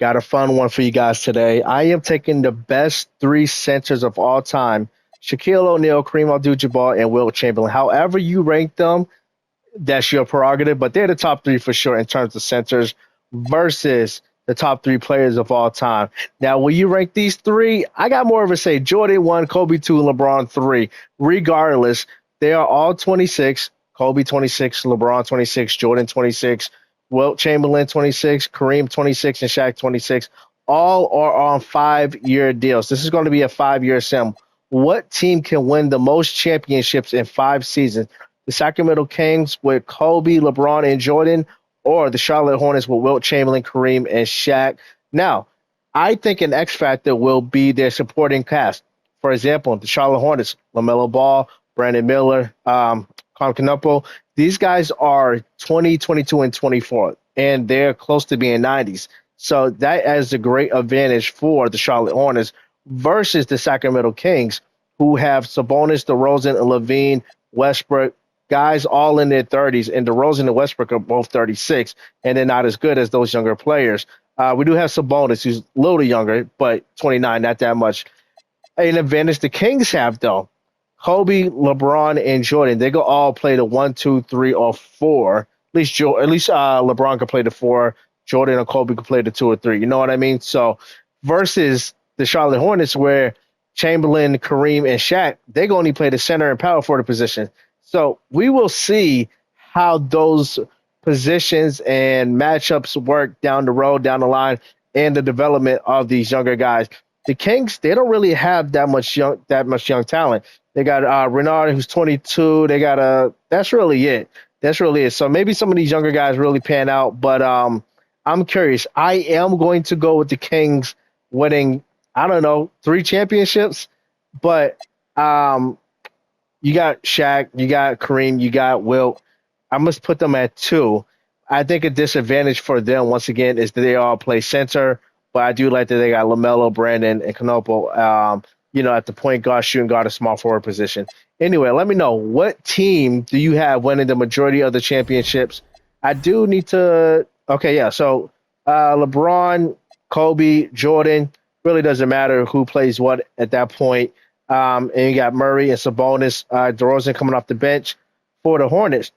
Got a fun one for you guys today. I am taking the best three centers of all time: Shaquille O'Neal, Kareem Abdul-Jabbar, and Wilt Chamberlain. However you rank them, that's your prerogative, but they're the top three for sure in terms of centers versus the top three players of all time. Now, when you rank these three, I got more of a say. Jordan 1, Kobe 2, LeBron 3. Regardless, they are all 26. Kobe 26, LeBron 26, Jordan 26, Wilt Chamberlain 26, Kareem 26, and Shaq 26. All are on 5-year deals. This is going to be a 5-year sim. What team can win the most championships in 5 seasons? The Sacramento Kings with Kobe, LeBron, and Jordan, or the Charlotte Hornets with Wilt Chamberlain, Kareem, and Shaq. Now, I think an X factor will be their supporting cast. For example, the Charlotte Hornets, LaMelo Ball, Brandon Miller, Concanopo. These guys are 20, 22, and 24, and they're close to being 90s. So that is a great advantage for the Charlotte Hornets versus the Sacramento Kings, who have Sabonis, DeRozan, and Levine, Westbrook, guys all in their 30s, and DeRozan and Westbrook are both 36, and they're not as good as those younger players. We do have Sabonis, who's a little younger, but 29, not that much. An advantage the Kings have, though. Kobe, LeBron, and Jordan, they go all play the 1, 2, 3, or 4. At least LeBron can play the 4. Jordan or Kobe can play the 2 or 3. You know what I mean? So versus the Charlotte Hornets, where Chamberlain, Kareem, and Shaq, they can only play the center and power forward position. So we will see how those positions and matchups work down the road, down the line, and the development of these younger guys. The Kings, they don't really have that much young talent. They got Renard, who's 22. They got that's really it. That's really it. So maybe some of these younger guys really pan out, but I'm curious. I am going to go with the Kings winning, I don't know, 3 championships, but you got Shaq, you got Kareem, you got Wilt. I must put them at 2. I think a disadvantage for them, once again, is that they all play center, but I do like that they got LaMelo, Brandon, and Canopo, at the point guard, shooting guard, a small forward position. Anyway, let me know, what team do you have winning the majority of the championships? I do need to. Okay, yeah. So LeBron, Kobe, Jordan, really doesn't matter who plays what at that point. And you got Murray and Sabonis, DeRozan coming off the bench for the Hornets.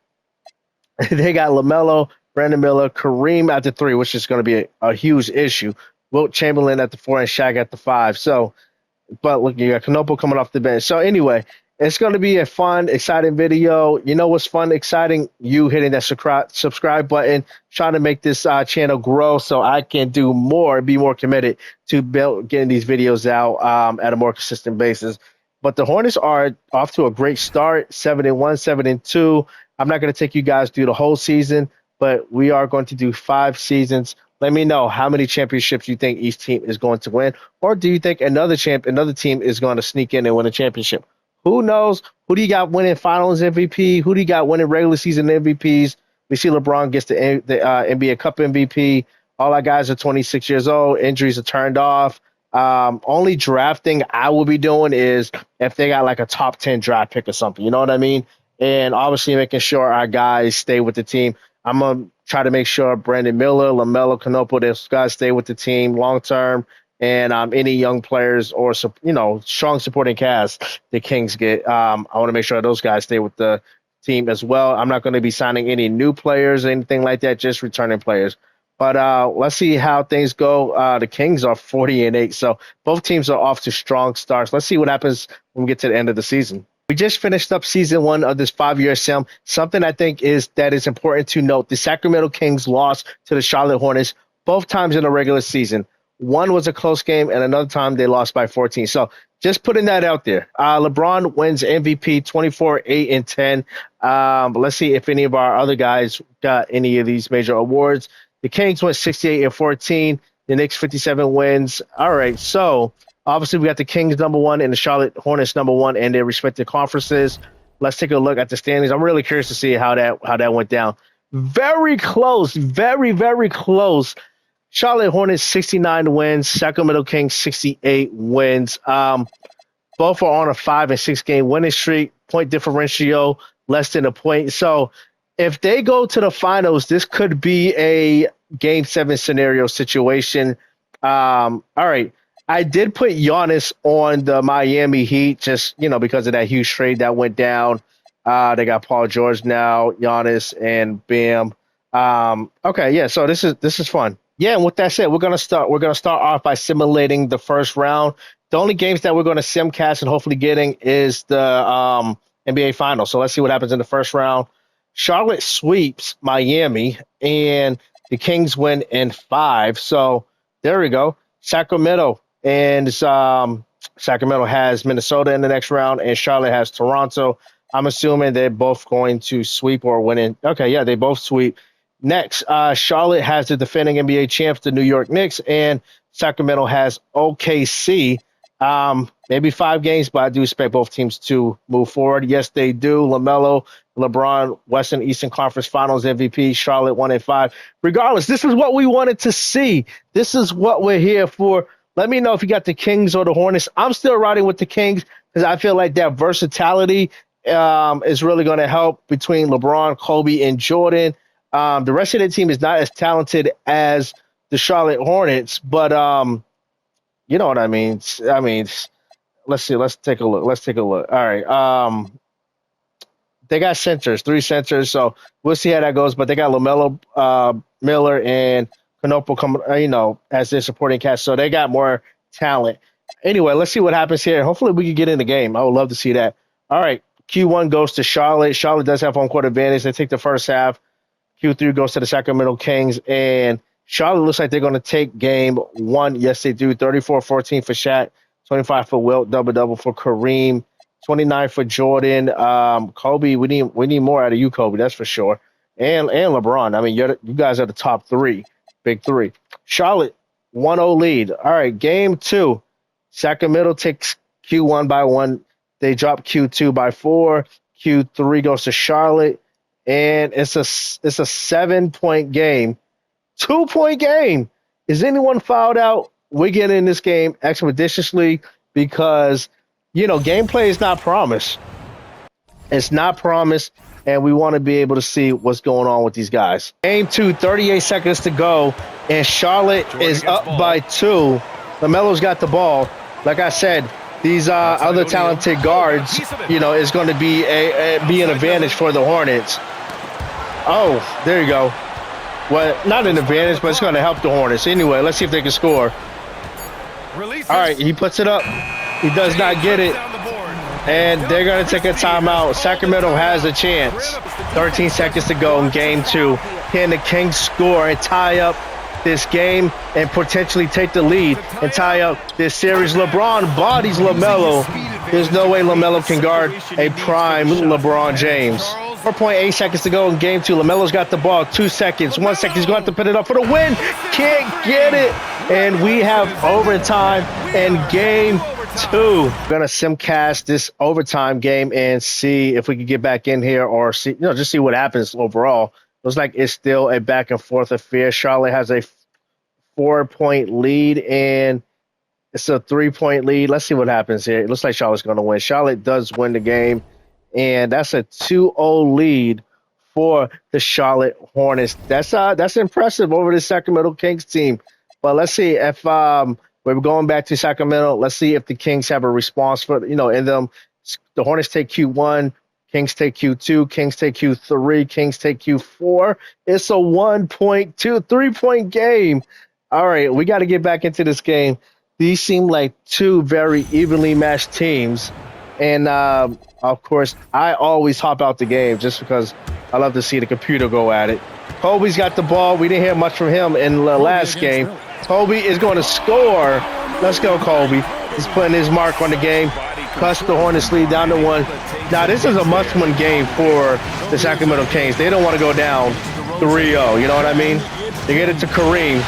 They got LaMelo, Brandon Miller, Kareem at the 3, which is going to be a huge issue. Wilt Chamberlain at the 4 and Shaq at the 5. So, but look, you got Canopo coming off the bench. So anyway, it's going to be a fun, exciting video. You know what's fun, exciting? You hitting that subscribe button, trying to make this channel grow so I can do more, be more committed to getting these videos out at a more consistent basis. But the Hornets are off to a great start, 7-1, 7-2. I'm not going to take you guys through the whole season, but we are going to do 5 seasons. Let me know how many championships you think each team is going to win, or do you think another team is going to sneak in and win a championship? Who knows? Who do you got winning Finals MVP? Who do you got winning regular season MVPs? We see LeBron gets the NBA Cup MVP. All our guys are 26 years old. Injuries are turned off. Only drafting I will be doing is if they got like a top 10 draft pick or something. You know what I mean? And obviously making sure our guys stay with the team. I'm going to try to make sure Brandon Miller, LaMelo, Canopo, those guys stay with the team long term. And any young players or, strong supporting cast the Kings get, I want to make sure those guys stay with the team as well. I'm not going to be signing any new players or anything like that, just returning players. But let's see how things go. The Kings are 40-8, so both teams are off to strong starts. Let's see what happens when we get to the end of the season. We just finished up season 1 of this 5-year sim. Something I think is important to note: the Sacramento Kings lost to the Charlotte Hornets both times in the regular season. One was a close game, and another time they lost by 14. So just putting that out there. LeBron wins MVP 24, 8, and 10. But let's see if any of our other guys got any of these major awards. The Kings went 68 and 14. The Knicks 57 wins. All right, so obviously we got the Kings number 1 and the Charlotte Hornets number 1 in their respective conferences. Let's take a look at the standings. I'm really curious to see how that went down. Very close, very, very close. Charlotte Hornets 69 wins, Sacramento Kings 68 wins. Both are on a 5 and 6 game winning streak. Point differential less than a point. So if they go to the finals, this could be a Game 7 scenario situation. All right. I did put Giannis on the Miami Heat just, because of that huge trade that went down. They got Paul George now, Giannis, and Bam. Okay, yeah. So this is fun. Yeah, and with that said, we're gonna start off by simulating the first round. The only games that we're gonna simcast and hopefully getting is the NBA Finals. So let's see what happens in the first round. Charlotte sweeps Miami, and the Kings win in 5. So there we go. Sacramento has Minnesota in the next round, and Charlotte has Toronto. I'm assuming they're both going to sweep or win in. Okay, yeah, they both sweep. Next, Charlotte has the defending NBA champs, the New York Knicks, and Sacramento has OKC. Maybe 5 games, but I do expect both teams to move forward. Yes, they do. LaMelo, LeBron, Western Eastern Conference Finals MVP, Charlotte 1 and 5. Regardless, this is what we wanted to see. This is what we're here for. Let me know if you got the Kings or the Hornets. I'm still riding with the Kings because I feel like that versatility is really going to help between LeBron, Kobe, and Jordan. The rest of the team is not as talented as the Charlotte Hornets, but you know what I mean. Let's see. Let's take a look. All right. They got centers, 3 centers, so we'll see how that goes. But they got LaMelo, Miller, and Knopo coming, as their supporting cast, so they got more talent. Anyway, let's see what happens here. Hopefully, we can get in the game. I would love to see that. All right, Q1 goes to Charlotte. Charlotte does have home court advantage. They take the first half. Q3 goes to the Sacramento Kings, and Charlotte looks like they're going to take game 1. Yes, they do. 34-14 for Shaq, 25 for Wilt, double-double for Kareem, 29 for Jordan. Kobe, we need more out of you, Kobe, that's for sure. And LeBron. I mean, you guys are the top 3, big 3. Charlotte, 1-0 lead. All right, game 2. Sacramento takes Q1 by 1. They drop Q2 by 4. Q3 goes to Charlotte. And it's a 7-point game, 2-point game. Is anyone fouled out? We get in this game expeditiously because, gameplay is not promised. It's not promised, and we want to be able to see what's going on with these guys. Game 2, 38 seconds to go, and Charlotte is up by 2. LaMelo's got the ball. Like I said, these other talented guards, is going to be an advantage for the Hornets. Oh, there you go. Well, not an advantage, but it's going to help the Hornets. Anyway, let's see if they can score. All right, he puts it up. He does not get it. And they're going to take a timeout. Sacramento has a chance. 13 seconds to go in game 2. Can the Kings score and tie up this game and potentially take the lead and tie up this series? LeBron bodies LaMelo. There's no way LaMelo can guard a prime LeBron James. 4.8 seconds to go in game 2. LaMelo's got the ball. 2 seconds. 1 second. He's going to have to put it up for the win. Can't get it. And we have overtime in game 2. We're going to simcast this overtime game and see if we can get back in here or see, just see what happens overall. Looks like it's still a back and forth affair. Charlotte has a 4-point lead and it's a 3-point lead. Let's see what happens here. It looks like Charlotte's going to win. Charlotte does win the game. And that's a 2-0 lead for the Charlotte Hornets. That's impressive over the Sacramento Kings team. But let's see if we're going back to Sacramento. Let's see if the Kings have a response for in them. The Hornets take Q1, Kings take Q2, Kings take Q3, Kings take Q4. It's a 3-point game. All right, we got to get back into this game. These seem like 2 very evenly matched teams. And, of course, I always hop out the game just because I love to see the computer go at it. Kobe's got the ball. We didn't hear much from him in the last game. Kobe is going to score. Let's go, Kobe. He's putting his mark on the game. Cuts the Hornets lead down to 1. Now, this is a must-win game for the Sacramento Kings. They don't want to go down 3-0. You know what I mean? They get it to Kareem.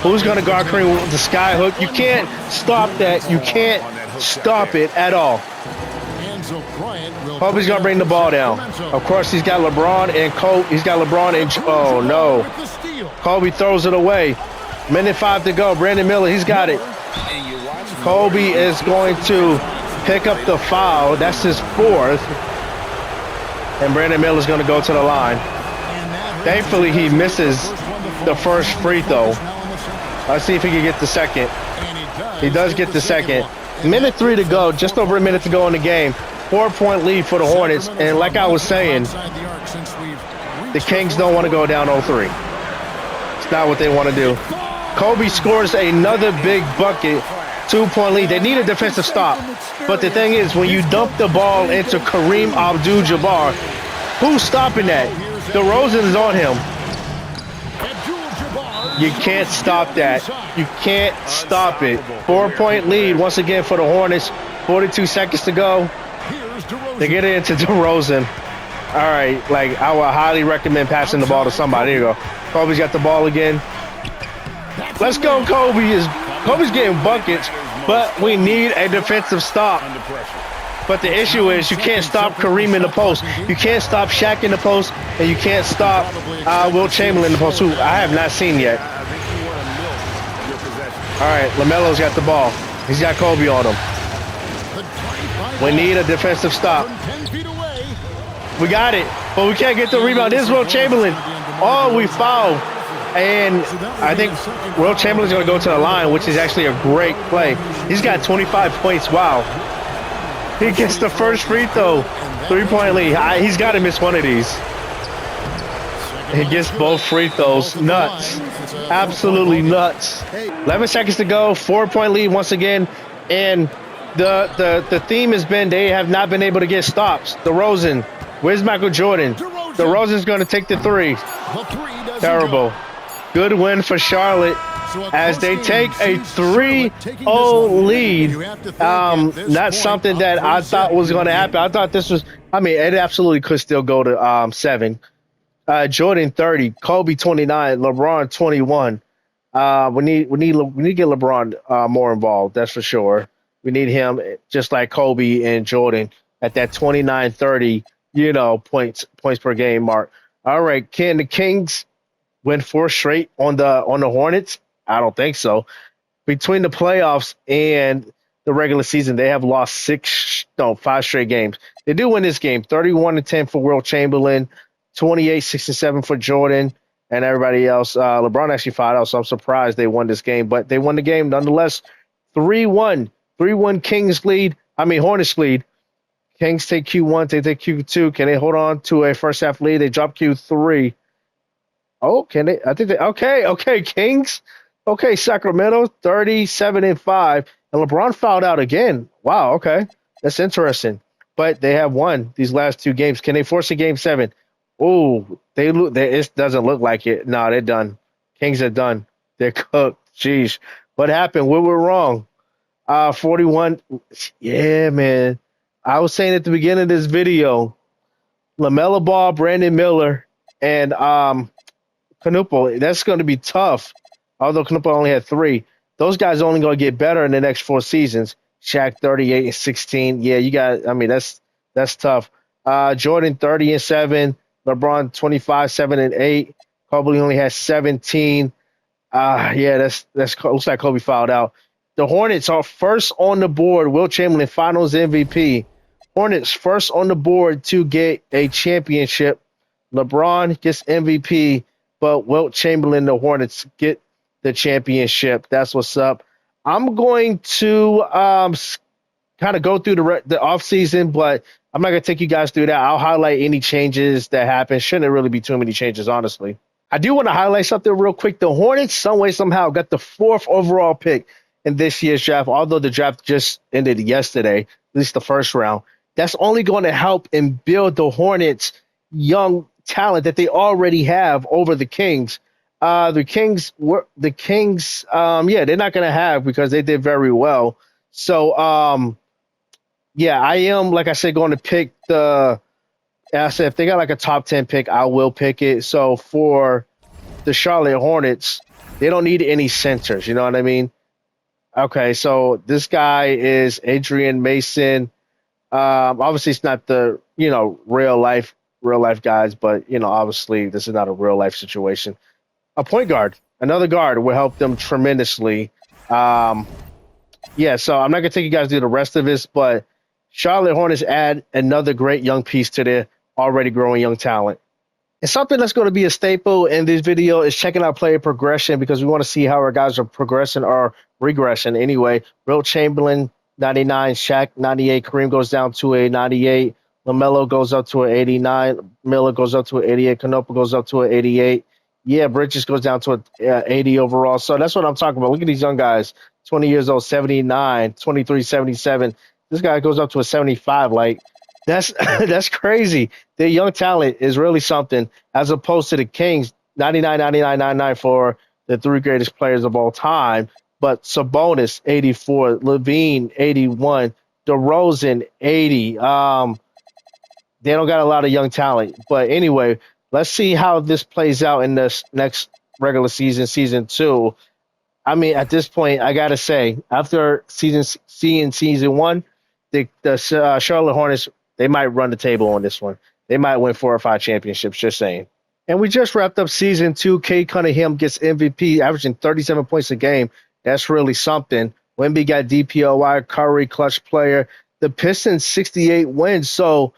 Who's going to guard Kareem with the sky hook? You can't stop that. You can't stop it at all. Kobe's going to bring the ball down. Of course, he's got LeBron and Kobe. He's got LeBron and oh, no. Kobe throws it away. Minute 5 to go. Brandon Miller, he's got it. Kobe is going to pick up the foul. That's his 4th. And Brandon Miller's going to go to the line. Thankfully, he misses the first free throw. Let's see if he can get the second. And He does get the second. one. Minute 3 to go, just over a minute to go in the game. 4-point lead for the Hornets. And like I was saying, the Kings don't want to go down 0-3. It's not what they want to do. Kobe scores another big bucket. 2-point lead. They need a defensive stop. But the thing is, when you dump the ball into Kareem Abdul-Jabbar, who's stopping that? DeRozan is on him. You can't stop that. You can't stop it. 4-point lead once again for the Hornets. 42 seconds to go. They get it into DeRozan. All right, like I would highly recommend passing the ball to somebody. There you go. Kobe's got the ball again. Let's go, Kobe. Kobe's getting buckets, but we need a defensive stop. But the issue is you can't stop Kareem in the post. You can't stop Shaq in the post, and you can't stop Wilt Chamberlain in the post, who I have not seen yet. All right, LaMelo's got the ball. He's got Kobe on him. We need a defensive stop. We got it, but we can't get the rebound. This is Wilt Chamberlain. Oh, we fouled. And I think Wilt Chamberlain's going to go to the line, which is actually a great play. He's got 25 points. Wow. He gets the first free throw. 3-point lead. He's got to miss one of these. He gets both free throws. Nuts. Absolutely nuts. 11 seconds to go. 4-point lead once again. And the theme has been they have not been able to get stops. DeRozan. Where's Michael Jordan? DeRozan's going to take the three. Terrible. Good win for Charlotte as they take a 3-0 lead. Not something that I thought was going to happen. I thought this was, I mean, it absolutely could still go to 7. Jordan 30, Kobe 29, LeBron 21. We need to get LeBron more involved. That's for sure. We need him just like Kobe and Jordan at that 29-30, points per game mark. All right, can the Kings win 4 straight on the Hornets? I don't think so. Between the playoffs and the regular season, they have lost 5 straight games. They do win this game, 31-10 for Wilt Chamberlain, 28-67 for Jordan and everybody else. LeBron actually fouled out, so I'm surprised they won this game, but they won the game nonetheless. 3-1 Kings lead. Hornets lead. Kings take Q1, they take Q2. Can they hold on to a first half lead? They drop Q3. Oh, can they? I think they. Okay, Kings. Okay, Sacramento 37-5, and LeBron fouled out again. Wow. Okay, that's interesting. But they have won these last 2 games. Can they force a game 7? Oh, it doesn't look like it. No, they're done. Kings are done. They're cooked. Jeez, what happened? What went wrong? 41. Yeah, man. I was saying at the beginning of this video, LaMelo Ball, Brandon Miller, and Knuppel, that's going to be tough. Although Knuppel only had 3. Those guys are only going to get better in the next 4 seasons. Shaq 38-16. Yeah, you got. That's tough. Jordan 30-7. LeBron 25-7-8. Kobe only has 17. Yeah, that's looks like Kobe fouled out. The Hornets are first on the board. Wilt Chamberlain Finals MVP. Hornets first on the board to get a championship. LeBron gets MVP, but Wilt Chamberlain, the Hornets get the championship. That's what's up. I'm going to kind of go through the offseason, but I'm not going to take you guys through that. I'll highlight any changes that happen. Shouldn't really be too many changes, honestly. I do want to highlight something real quick. The Hornets, some way, somehow, got the 4th overall pick in this year's draft, although the draft just ended yesterday, at least the first round. That's only going to help and build the Hornets' young talent that they already have over the Kings. The Kings, they're not going to have because they did very well. So, yeah, I am, like I said, going to pick I said if they got like a top 10 pick, I will pick it. So for the Charlotte Hornets, they don't need any centers. You know what I mean? Okay, so this guy is Adrian Mason. Obviously, it's not the real life guys, but obviously this is not a real life situation. A point guard, another guard will help them tremendously. Yeah, so I'm not gonna take you guys through the rest of this, but Charlotte Hornets add another great young piece to their already growing young talent. And something that's going to be a staple in this video is checking out player progression because we want to see how our guys are progressing or regression. Anyway, Wilt Chamberlain 99, Shaq 98, Kareem goes down to a 98, LaMelo goes up to an 89, Miller goes up to an 88, Canopa goes up to an 88. Yeah, Bridges goes down to a 80 overall. So that's what I'm talking about. Look at these young guys, 20 years old, 79, 23, 77. This guy goes up to a 75. Like that's that's crazy. The young talent is really something, as opposed to the Kings 99, 99, 99 for the three greatest players of all time. But Sabonis 84, Levine 81, DeRozan 80. They don't got a lot of young talent. But anyway, let's see how this plays out in this next regular season, season two. I mean, at this point, I gotta say, after seeing season one, the Charlotte Hornets, they might run the table on this one. They might win 4 or 5 championships. Just saying. And we just wrapped up season two. Cade Cunningham gets MVP, averaging 37 points a game. That's really something. Wemby got DPOY, Curry clutch player. The Pistons 68 wins. So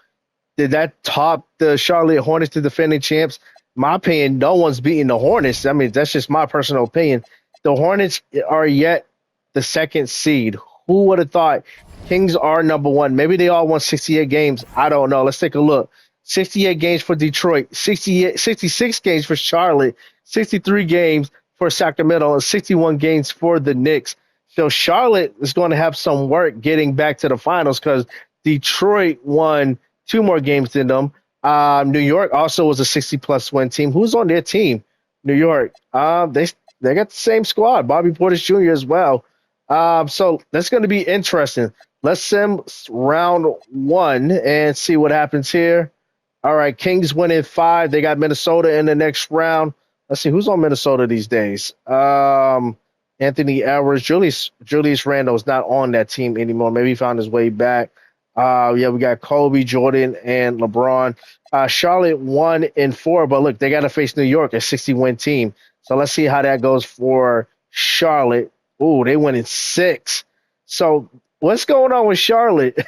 did that top the Charlotte Hornets to defending champs? My opinion, no one's beating the Hornets. I mean, that's just my personal opinion. The Hornets are yet the second seed. Who would have thought Kings are number one? Maybe they all won 68 games. I don't know. Let's take a look. 68 games for Detroit, 66 games for Charlotte, 63 games for Sacramento, and 61 games for the Knicks. So Charlotte is going to have some work getting back to the finals because Detroit won 2 more games than them. New York also was a 60-plus win team. Who's on their team? New York. They got the same squad. Bobby Portis Jr. as well. So that's going to be interesting. Let's sim round one and see what happens here. All right, Kings win in 5. They got Minnesota in the next round. Let's see who's on Minnesota these days. Anthony Edwards, Julius Randle is not on that team anymore. Maybe he found his way back. Yeah, we got Kobe, Jordan, and LeBron. Charlotte won in 4, but look, they got to face New York, a 60-win team. So let's see how that goes for Charlotte. Ooh, they went in 6. So what's going on with Charlotte?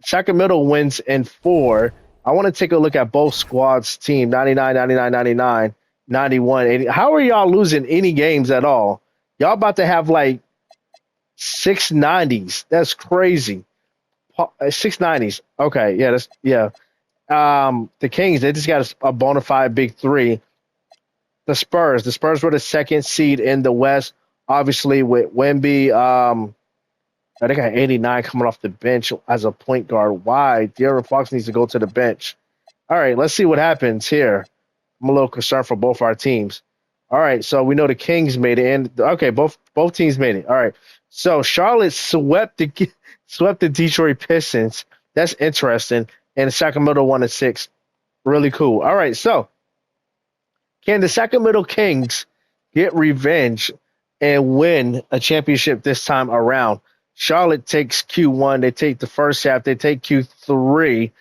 Sacramento wins in 4. I want to take a look at both squads' team, 99, 99, 99, 91, 80. How are y'all losing any games at all? Y'all about to have like 690s. That's crazy. 690s. Okay, yeah. The Kings, they just got a bona fide big 3. The Spurs were the second seed in the West, obviously with Wemby. They got 89 coming off the bench as a point guard. Why? De'Aaron Fox needs to go to the bench. All right, let's see what happens here. I'm a little concerned for both our teams. All right, so we know the Kings made it, and okay, both teams made it. All right, so Charlotte swept the Detroit Pistons. That's interesting, and Sacramento won at 6. Really cool. All right, so can the Sacramento Kings get revenge and win a championship this time around? Charlotte takes Q1. They take the first half. They take Q3.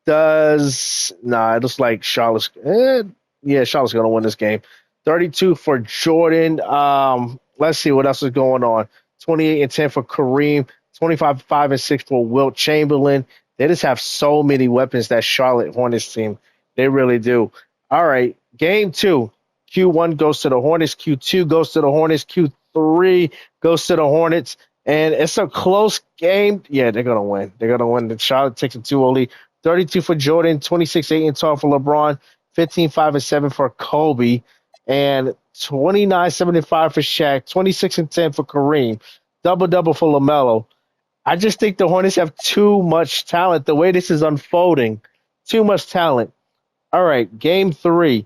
It looks like Charlotte's. Charlotte's going to win this game. 32 for Jordan. Let's see what else is going on. 28 and 10 for Kareem. 25, 5 and 6 for Wilt Chamberlain. They just have so many weapons, that Charlotte Hornets team. They really do. All right, game 2. Q1 goes to the Hornets. Q2 goes to the Hornets. Q3 goes to the Hornets. And it's a close game. Yeah, they're going to win. They're going to win. The Charlotte takes a 2 lead. 32 for Jordan, 26, 8 and 12 for LeBron, 15, 5 and 7 for Kobe, and 29, 7 and 5 for Shaq, 26 and 10 for Kareem. Double-double for LaMelo. I just think the Hornets have too much talent. The way this is unfolding, too much talent. All right, game 3.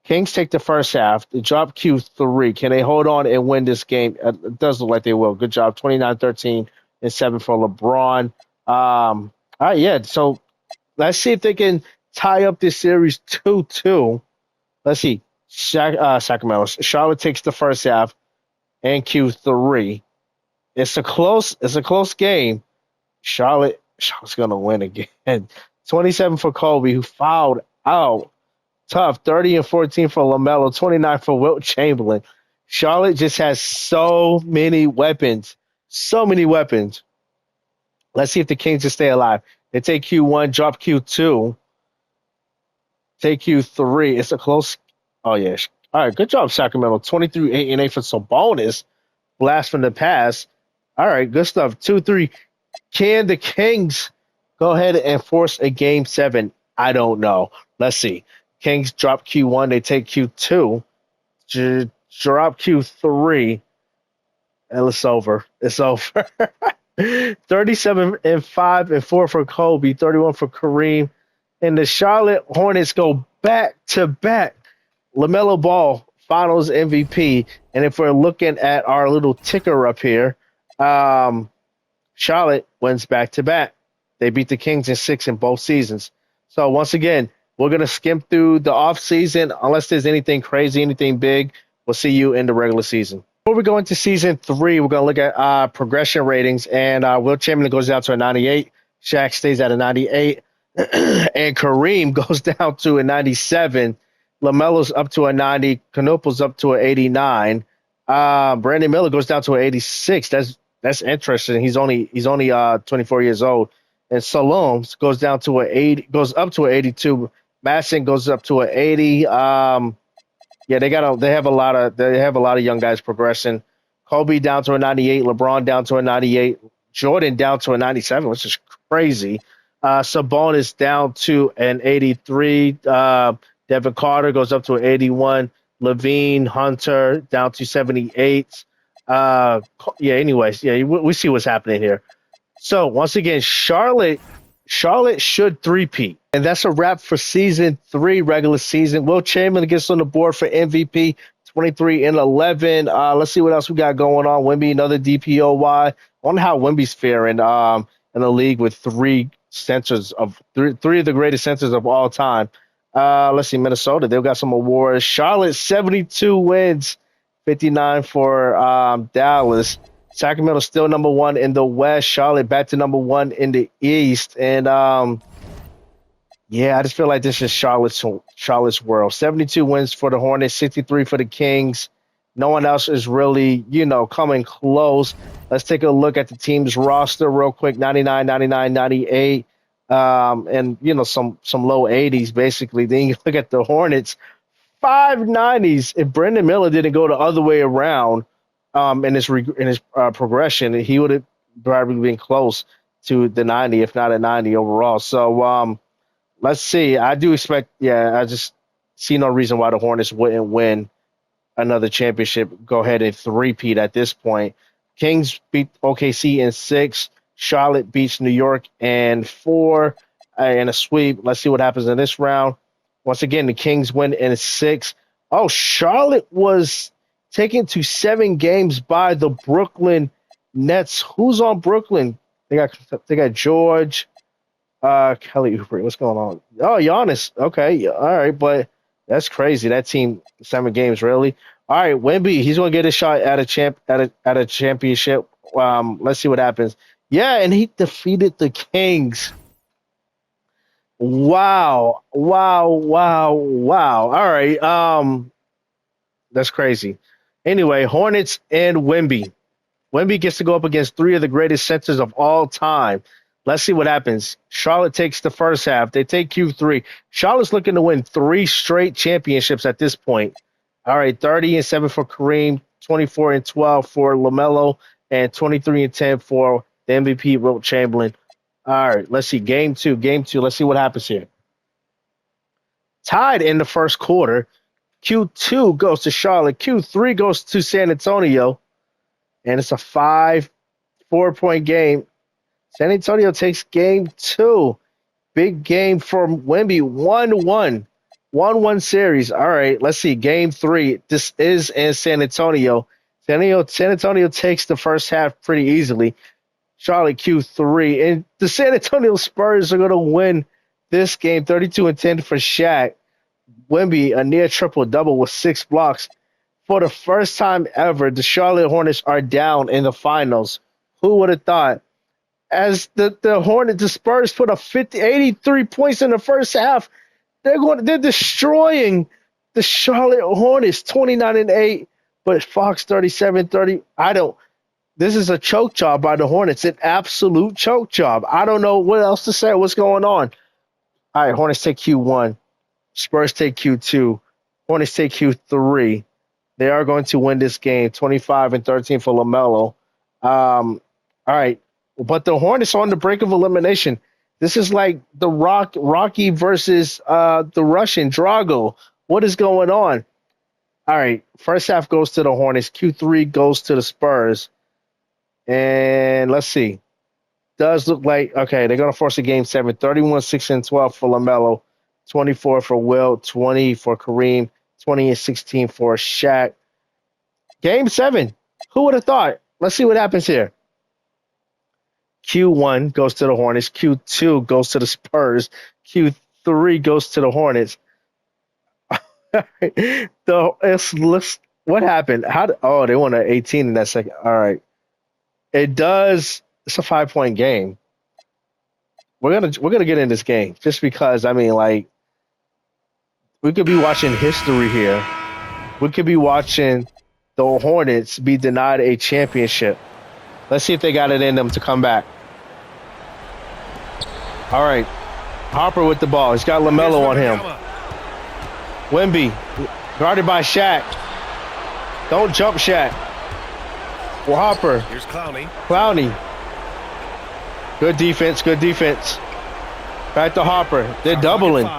Kings take the first half. They drop Q3. Can they hold on and win this game? It does look like they will. Good job. 29, 13, and 7 for LeBron. All right, yeah. So let's see if they can tie up this series 2-2. Let's see. Sacramento. Charlotte takes the first half and Q3. It's a close game. Charlotte's gonna win again. 27 for Kobe, who fouled out. Tough. 30 and 14 for LaMelo. 29 for Wilt Chamberlain. Charlotte just has so many weapons. So many weapons. Let's see if the Kings can stay alive. They take Q1, drop Q2. take Q3. It's a close. Oh, yeah. All right. Good job, Sacramento. 23, 8, and 8 for Sabonis. Blast from the past. All right. Good stuff. 2-3. Can the Kings go ahead and force a game 7? I don't know. Let's see. Kings drop Q1. They take Q2. Drop Q3. And it's over. It's over. 37 and 5 and 4 for Kobe. 31 for Kareem. And the Charlotte Hornets go back to back. LaMelo Ball, Finals MVP. And if we're looking at our little ticker up here, Charlotte wins back to back. They beat the Kings in 6 in both seasons. So once again, we're gonna skim through the off season unless there's anything crazy, anything big. We'll see you in the regular season. Before we go into season 3, we're gonna look at progression ratings, and Wilt Chamberlain goes down to a 98. Shaq stays at a 98, and Kareem goes down to a 97. LaMelo's up to a 90. Canople's up to an 89. Brandon Miller goes down to an 86. That's interesting. He's only 24 years old. And Salome goes down to an 80, goes up to an 82. Masson goes up to an 80. Yeah, they have a lot of young guys progressing. Kobe down to a 98. LeBron down to a 98. Jordan down to a 97, which is crazy. Sabonis down to an 83. Devin Carter goes up to an 81. Levine, Hunter down to 78. Anyways, we see what's happening here. So once again, Charlotte should three-peat. And that's a wrap for season 3 regular season. Wilt Chamberlain gets on the board for MVP, 23 and 11. Let's see what else we got going on. Wemby, another DPOY. I wonder how Wemby's faring in the league with three of the greatest centers of all time. Let's see, Minnesota, they've got some awards. Charlotte, 72 wins, 59 for Dallas. Sacramento still number 1 in the West. Charlotte back to number 1 in the East. And I just feel like this is Charlotte's world. 72 wins for the Hornets, 63 for the Kings. No one else is really, coming close. Let's take a look at the team's roster real quick. 99, 99, 98. And some low 80s basically. Then you look at the Hornets, 5 90s. If Brendan Miller didn't go the other way around in his progression, he would have probably been close to the 90, if not a 90 overall. So let's see. I do expect. I just see no reason why the Hornets wouldn't win another championship. Go ahead and three-peat at this point. Kings beat OKC in 6. Charlotte beats New York in 4 in a sweep. Let's see what happens in this round. Once again, the Kings win in 6. Oh, Charlotte was taken to 7 games by the Brooklyn Nets. Who's on Brooklyn? They got George, Kelly Oubre. What's going on? Oh, Giannis. Okay, all right, but that's crazy. That team 7 games, really. All right, Wemby. He's going to get a shot at a championship. Let's see what happens. Yeah, and he defeated the Kings. Wow. All right. That's crazy. Anyway, Hornets and Wemby. Wemby gets to go up against 3 of the greatest centers of all time. Let's see what happens. Charlotte takes the first half. They take Q3. Charlotte's looking to win 3 straight championships at this point. All right, 30 and 7 for Kareem, 24 and 12 for LaMelo, and 23 and 10 for the MVP, Wilt Chamberlain. All right, let's see. Game 2. Let's see what happens here. Tied in the first quarter. Q2 goes to Charlotte. Q3 goes to San Antonio. And it's a 4-point game. San Antonio takes game 2. Big game for Wemby. 1-1. 1-1 series. All right, let's see. Game 3. This is in San Antonio. San Antonio takes the first half pretty easily. Charlotte Q3. And the San Antonio Spurs are going to win this game 32 and 10 for Shaq. Wemby, a near triple-double with 6 blocks. For the first time ever, the Charlotte Hornets are down in the finals. Who would have thought? As the Spurs put up 83 points in the first half, they're destroying the Charlotte Hornets 29 and 8, but Fox 37-30. This is a choke job by the Hornets, an absolute choke job. I don't know what else to say. What's going on? All right, Hornets take Q1. Spurs take Q2. Hornets take Q3. They are going to win this game, 25-13 for LaMelo. All right, but the Hornets are on the brink of elimination. This is like the Rocky versus the Russian Drago. What is going on? All right, first half goes to the Hornets. Q3 goes to the Spurs. And let's see. Does look like, okay, they're going to force a game 7. 31, 6, and 12 for LaMelo. 24 for Will. 20 for Kareem. 20 and 16 for Shaq. Game 7. Who would have thought? Let's see what happens here. Q1 goes to the Hornets. Q2 goes to the Spurs. Q3 goes to the Hornets. What happened? They won an 18 in that second. All right. It does. It's a 5-point game. We're gonna get in this game just because we could be watching history here. We could be watching the Hornets be denied a championship. Let's see if they got it in them to come back. All right. Harper with the ball. He's got LaMelo on him. Wemby, guarded by Shaq. Don't jump Shaq. Well, Harper. Here's Clowney. Good defense. Back to Harper. They're doubling.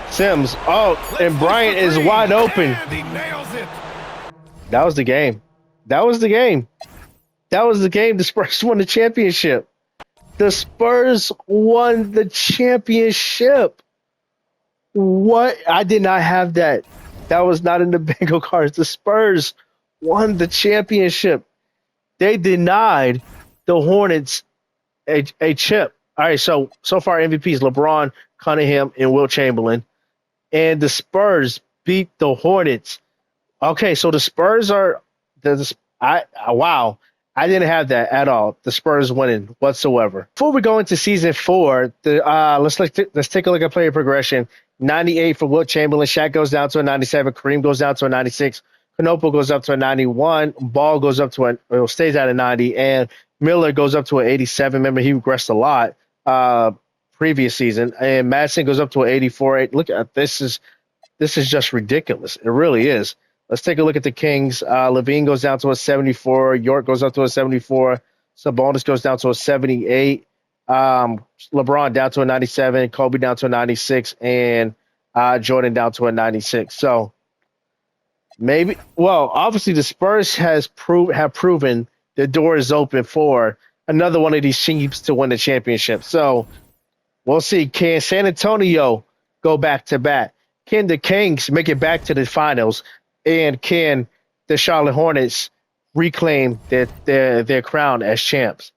Sims. Oh, and Bryant is wide open. That was the game. The Spurs won the championship. The Spurs won the championship. What? I did not have that. That was not in the bingo cards. The Spurs won the championship. They denied the Hornets a chip. All right, so far MVPs LeBron, Cunningham, and Will Chamberlain. And the Spurs beat the Hornets. Okay, so the Spurs are wow. I didn't have that at all. The Spurs winning whatsoever. Before we go into season 4, let's take a look at player progression. 98 for Wilt Chamberlain. Shaq goes down to a 97. Kareem goes down to a 96. Knopo goes up to a 91. Ball goes up to stays at a 90. And Miller goes up to an 87. Remember, he regressed a lot previous season. And Madsen goes up to an 84. Look at this is just ridiculous. It really is. Let's take a look at the Kings. Levine goes down to a 74. York goes up to a 74. Sabonis goes down to a 78. LeBron down to a 97. Kobe down to a 96. And Jordan down to a 96. So obviously the Spurs have proven the door is open for another one of these teams to win the championship. So we'll see. Can San Antonio go back to back? Can the Kings make it back to the finals? And can the Charlotte Hornets reclaim their crown as champs?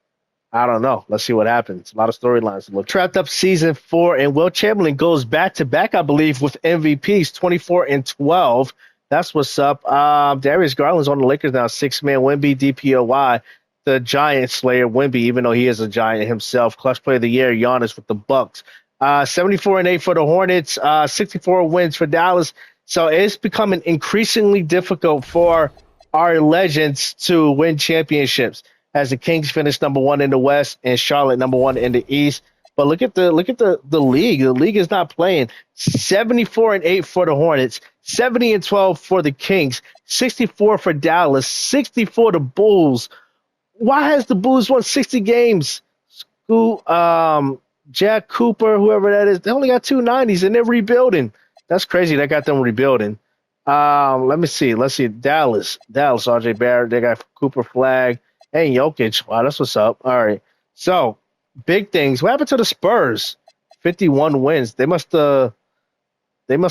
I don't know. Let's see what happens. A lot of storylines to look. Trapped up season 4, and Will Chamberlain goes back to back, I believe, with MVPs 24 and 12. That's what's up. Darius Garland's on the Lakers now. 6-man Wemby, DPOY, the Giant Slayer Wemby, even though he is a Giant himself. Clutch player of the year, Giannis with the Bucks. 74 and 8 for the Hornets. 64 wins for Dallas. So it's becoming increasingly difficult for our legends to win championships as the Kings finish number 1 in the West and Charlotte number 1 in the East. But look at the league. The league is not playing. 74 and 8 for the Hornets, 70 and 12 for the Kings, 64 for Dallas, 60 for the Bulls. Why has the Bulls won 60 games? Jack Cooper, whoever that is, they only got 2 90s and they're rebuilding. That's crazy. They got them rebuilding. Let me see. Dallas, RJ Barrett. They got Cooper Flag and Jokic. Wow, that's what's up. All right. So big things. What happened to the Spurs? 51 wins. They must have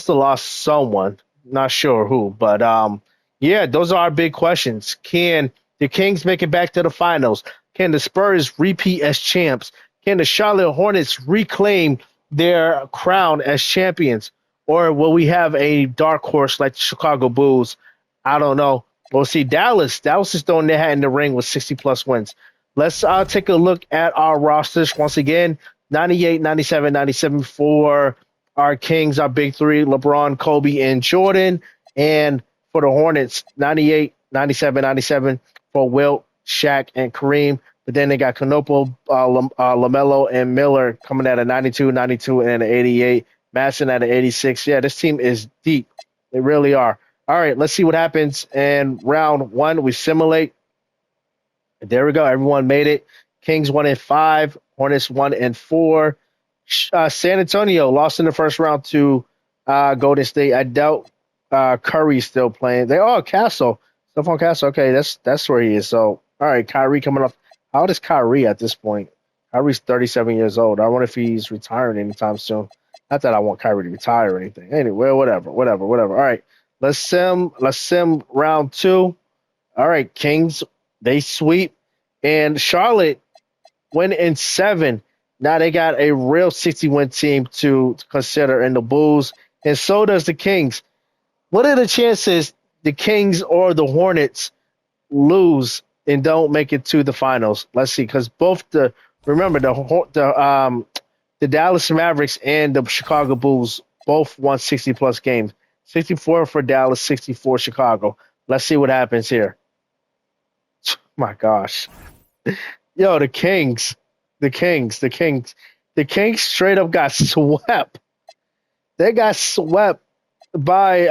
lost someone. Not sure who, but those are our big questions. Can the Kings make it back to the finals? Can the Spurs repeat as champs? Can the Charlotte Hornets reclaim their crown as champions? Or will we have a dark horse like the Chicago Bulls? I don't know. We'll see. Dallas is throwing their hat in the ring with 60-plus wins. Let's take a look at our rosters once again. 98, 97, 97 for our Kings, our big three, LeBron, Kobe, and Jordan. And for the Hornets, 98, 97, 97 for Wilt, Shaq, and Kareem. But then they got Knopo, LaMelo, and Miller coming at a 92, 92, and an 88. Madison at an 86. Yeah, this team is deep. They really are. All right, let's see what happens in round one. We simulate. There we go. Everyone made it. Kings 1-5. Hornets 1-4. San Antonio lost in the first round to Golden State. I doubt Curry's still playing. Castle. Stephon Castle. Okay, that's where he is. So all right, Kyrie coming off. How old is Kyrie at this point? Kyrie's 37 years old. I wonder if he's retiring anytime soon. Not that I want Kyrie to retire or anything. Anyway, whatever. All right, let's sim round two. All right, Kings, they sweep, and Charlotte win in 7. Now they got a real 60-win team to consider in the Bulls, and so does the Kings. What are the chances the Kings or the Hornets lose and don't make it to the finals? Let's see, because remember the Dallas Mavericks and the Chicago Bulls both won 60-plus games. 64 for Dallas, 64 Chicago. Let's see what happens here. My gosh. Yo, the Kings straight up got swept. They got swept by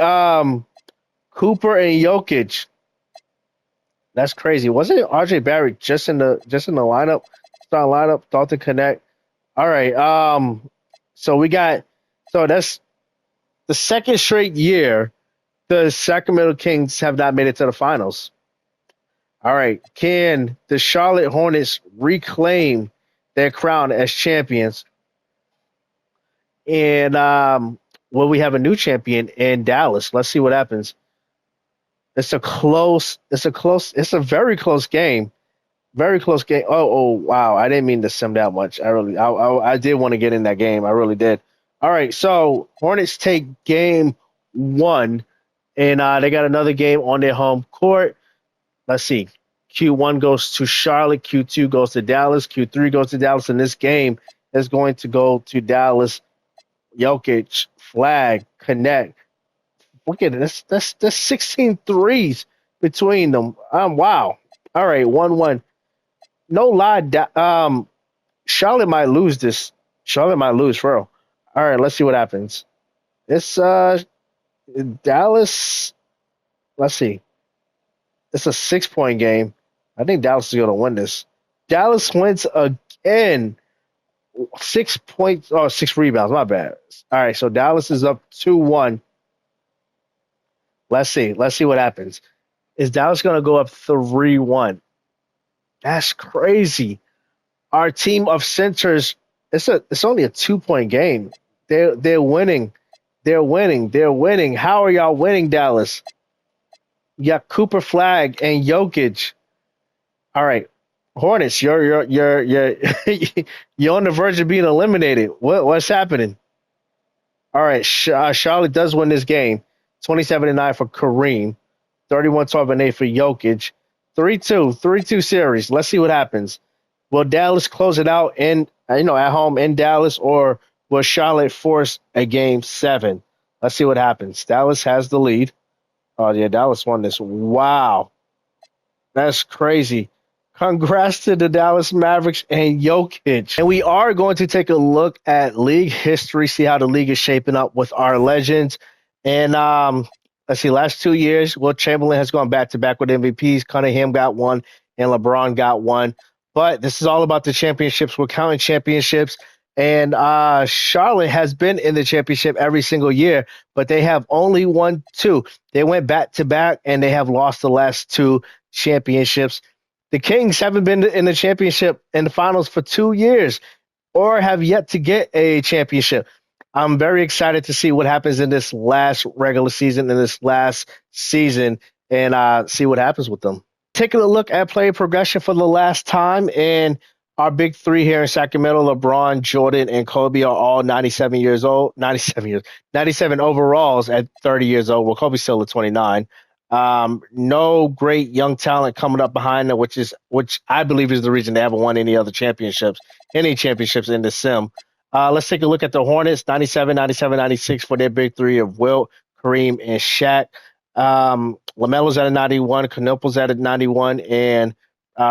Cooper and Jokic. That's crazy. Wasn't it RJ Barrett just in the lineup? Starting lineup, thought to connect. All right. So that's the second straight year the Sacramento Kings have not made it to the finals. All right. Can the Charlotte Hornets reclaim their crown as champions? And will we have a new champion in Dallas? Let's see what happens. It's a very close game. Very close game. Oh, wow. I didn't mean to sim that much. I did want to get in that game. I really did. All right. So Hornets take game 1, and they got another game on their home court. Let's see. Q1 goes to Charlotte. Q2 goes to Dallas. Q3 goes to Dallas. And this game is going to go to Dallas. Jokic, flag, connect. Look at it. That's 16 threes between them. Wow. All right, 1-1. No lie. Charlotte might lose this. Charlotte might lose, for real. All right, let's see what happens. It's Dallas. Let's see. It's a 6-point game. I think Dallas is going to win this. Dallas wins again. 6 points. Oh, 6 rebounds. My bad. All right, so Dallas is up 2-1. Let's see. Let's see what happens. Is Dallas going to go up 3-1? That's crazy. Our team of centers. It's only a 2-point game. They're winning. They're winning. How are y'all winning, Dallas? You got Cooper, Flag, and Jokic. All right, Hornets, you're you're on the verge of being eliminated. What's happening? All right, Charlotte does win this game, 27-9 for Kareem, 31-12-8 for Jokic, 3-2 series. Let's see what happens. Will Dallas close it out at home in Dallas, or will Charlotte force a game 7? Let's see what happens. Dallas has the lead. Oh yeah, Dallas won this. Wow, that's crazy. Congrats to the Dallas Mavericks and Jokic. And we are going to take a look at league history, see how the league is shaping up with our legends. And let's see, last 2 years, Wilt Chamberlain has gone back-to-back with MVPs. Cunningham got one, and LeBron got one. But this is all about the championships. We're counting championships. And Charlotte has been in the championship every single year, but they have only won 2. They went back-to-back, and they have lost the last 2 championships. The Kings haven't been in the championship in the finals for 2 years or have yet to get a championship. I'm very excited to see what happens in this last regular season, in this last season, and see what happens with them. Taking a look at player progression for the last time, and our big 3 here in Sacramento, LeBron, Jordan, and Kobe are all 97 years old. 97 overalls at 30 years old. Well, Kobe's still at 29. No great young talent coming up behind them, which I believe is the reason they haven't won any championships in the sim. Let's take a look at the Hornets, 97, 97, 96 for their big 3 of Wilt, Kareem, and Shaq. LaMelo's at a 91, Knopel's at a 91, and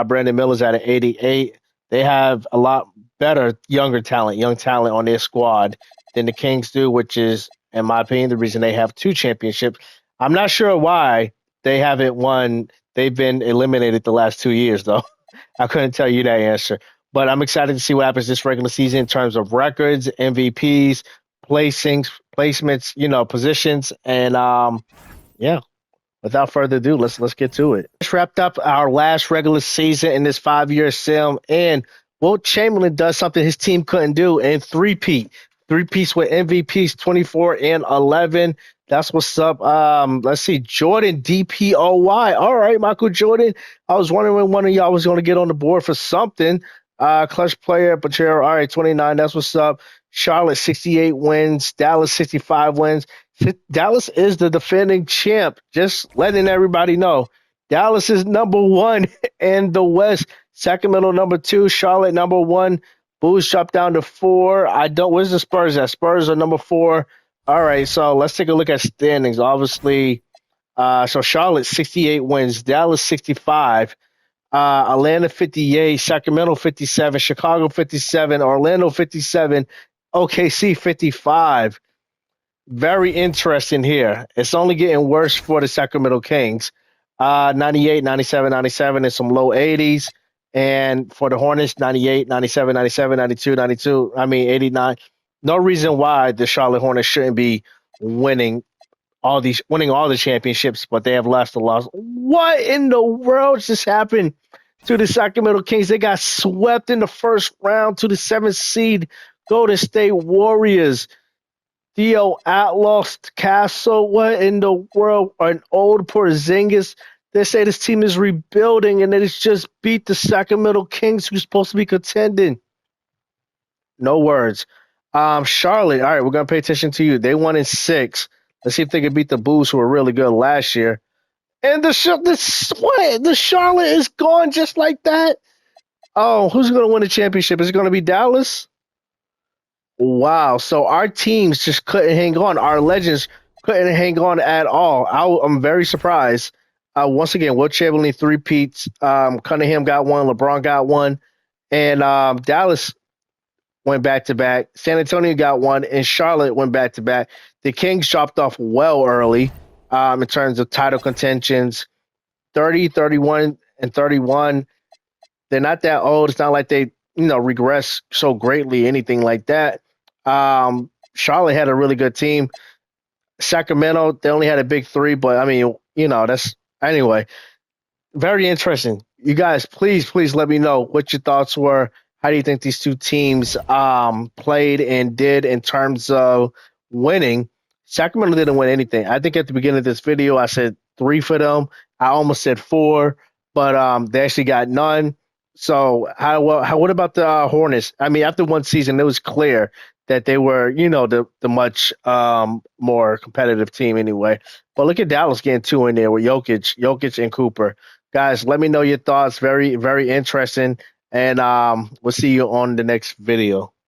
Brandon Miller's at an 88. They have a lot better young talent on their squad than the Kings do, which is, in my opinion, the reason they have 2 championships. I'm not sure why they haven't won. They've been eliminated the last 2 years, though. I couldn't tell you that answer. But I'm excited to see what happens this regular season in terms of records, MVPs, placements, positions, and yeah. Without further ado, let's get to it. Just wrapped up our last regular season in this 5-year sim, and Wilt Chamberlain does something his team couldn't do, and three-piece with MVPs 24 and 11. That's what's up. Let's see, Jordan DPOY. All right, Michael Jordan. I was wondering when one of y'all was going to get on the board for something. Clutch player, Pachero. All right, 29. That's what's up. Charlotte 68 wins. Dallas 65 wins. Dallas is the defending champ. Just letting everybody know. Dallas is number 1 in the West. Sacramento number 2. Charlotte number 1. Bulls dropped down to 4. Where's the Spurs at? Spurs are number 4. All right, so let's take a look at standings. Obviously, so Charlotte 68 wins. Dallas 65. Atlanta 58. Sacramento 57. Chicago 57. Orlando 57. OKC 55. Very interesting here. It's only getting worse for the Sacramento Kings. 98, 97, 97, and some low 80s. And for the Hornets, 98, 97, 97, 92, 92. 89. No reason why the Charlotte Hornets shouldn't be winning all the championships, but they have lost. What in the world just happened to the Sacramento Kings? They got swept in the first round to the 7th seed Golden State Warriors. Theo Atlas Castle, what in the world? An old Porzingis. They say this team is rebuilding, and it's just beat the Sacramento Kings, who's supposed to be contending. No words. Charlotte, all right, we're going to pay attention to you. They won in 6. Let's see if they can beat the Bulls, who were really good last year. And the Charlotte is gone just like that. Oh, who's going to win the championship? Is it going to be Dallas? Wow. So our teams just couldn't hang on. Our legends couldn't hang on at all. I'm very surprised. Once again, Wilt Chamberlain 3-peats. Cunningham got 1. LeBron got 1. And Dallas went back-to-back. San Antonio got 1. And Charlotte went back-to-back. The Kings dropped off well early in terms of title contentions. 30, 31, and 31. They're not that old. It's not like they regress so greatly, anything like that. Charlotte had a really good team. Sacramento, they only had a big 3, but that's anyway. Very interesting. You guys, please let me know what your thoughts were. How do you think these two teams played and did in terms of winning? Sacramento didn't win anything. I think at the beginning of this video, I said 3 for them. I almost said 4, but they actually got none. So what about the Hornets? After one season, it was clear that they were, the much more competitive team anyway. But look at Dallas getting 2 in there with Jokic and Cooper. Guys, let me know your thoughts. Very, very interesting. And we'll see you on the next video.